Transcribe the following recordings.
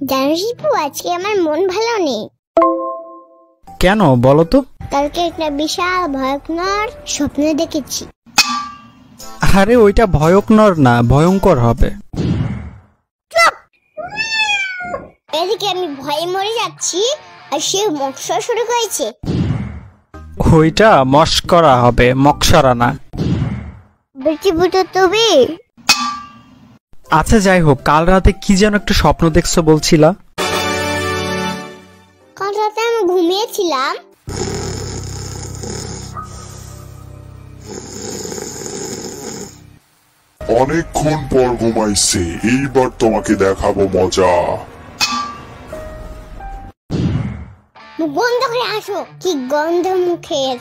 জানিস আজকে আমার মন ভালো নেই। কেন বলো তো? কালকে একটা বিশাল ভয়ঙ্কর স্বপ্ন দেখেছি। আরে ওইটা ভয়ঙ্কর না, ভয়ঙ্কর হবে। এদিকে আমি ভয়ে মরে যাচ্ছি আর সে মশা শুরু করেছে। ওইটা মস্করা হবে, মকসরা না। বেশি বুঝো তুমি। আচ্ছা যাই হোক, কাল রাতে কি যেন একটা স্বপ্ন দেখছো বলছিলা? কাল রাতে আমি ঘুমিয়েছিলাম, অনেকক্ষণ পর ঘুমাইছে, এইবার তোমাকে দেখাবো মজা। মুখ বন্ধ করে আসো। কি গন্ধ মুখের।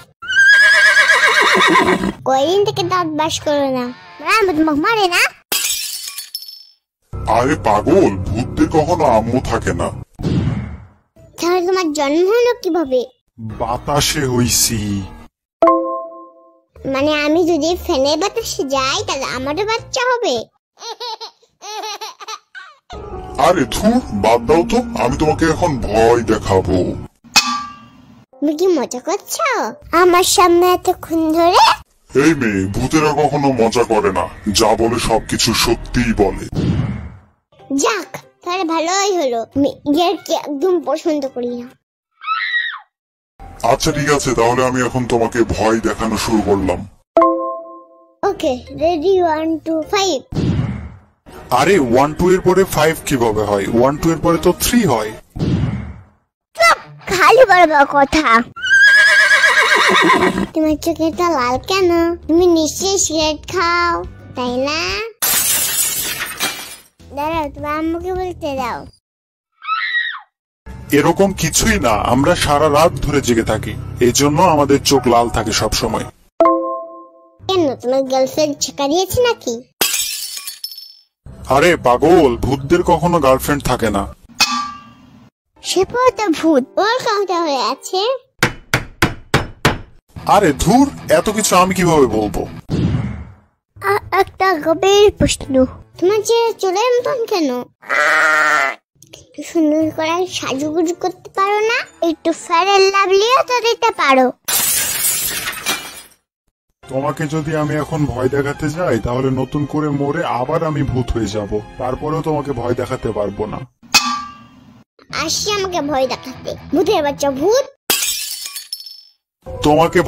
কয়দিন থেকে দাঁত ব্রাশ করো না, তোমাকে মারে না? আরে পাগল, ভূতদের কখনো আম্মু থাকে না। তাহলে তোমার জন্ম হলো কিভাবে? বাতাসে হইছি। মানে আমি যদি ফ্যানের বাতাসে যাই তাহলে আমারও বাচ্চা হবে? আরে ধুর, বাদ দাও তো, আমি তোমাকে এখন ভয় দেখাবো। তুমি কি মজা করছো আমার সামনে এতক্ষণ ধরে? এই মেয়ে, ভূতেরা কখনো মজা করে না, যা বলে সবকিছু সত্যিই বলে। যাক, তাহলে ভালোই হলো। আমি ইয়ারকে একদম পছন্দ করি না। আচ্ছা ঠিক আছে, তাহলে আমি এখন তোমাকে ভয় দেখানো শুরু করলাম। ওকে, রেডি 1 2 5। আরে 1 2 এর পরে 5 কিভাবে হয়? 1 2 এর পরে তো 3 হয়। খালি বড় কথা। তোমার চোখেটা লাল কেন? তুমি নিশ্চয়ই সিগারেট খাও, তাই না? দাঁড়াও, তোমার আম্মুকে বলতে দাও। এরকম কিছুই না, আমরা সারা রাত ধরে জেগে থাকি, এই জন্য আমাদের চোখ লাল থাকে সব সময়। কেন, তোমার গার্লফ্রেন্ড ছেকা দিয়েছে নাকি? আরে পাগল, ভূতদের কখনো গার্লফ্রেন্ড থাকে না। সে তো ভূত, ওর কথা হয়ে আছে। আরে ধুর, এত কিছু আমি কিভাবে বলবো? একটা গভীর প্রশ্ন, তোমার যে চুলের মতন কেন? একটু সুন্দর করে সাজুগুজু করতে পারো না? একটু ফেয়ার এন্ড লাভলিও তো দিতে পারো। তোমাকে যদি আমি এখন ভয় দেখাতে যাই তাহলে নতুন করে মরে আবার আমি ভূত হয়ে যাব, তারপরেও তোমাকে ভয় দেখাতে পারবো না। আসি আমাকে ভয় দেখাতে, ভূতের বাচ্চা ভূত। তোমাকে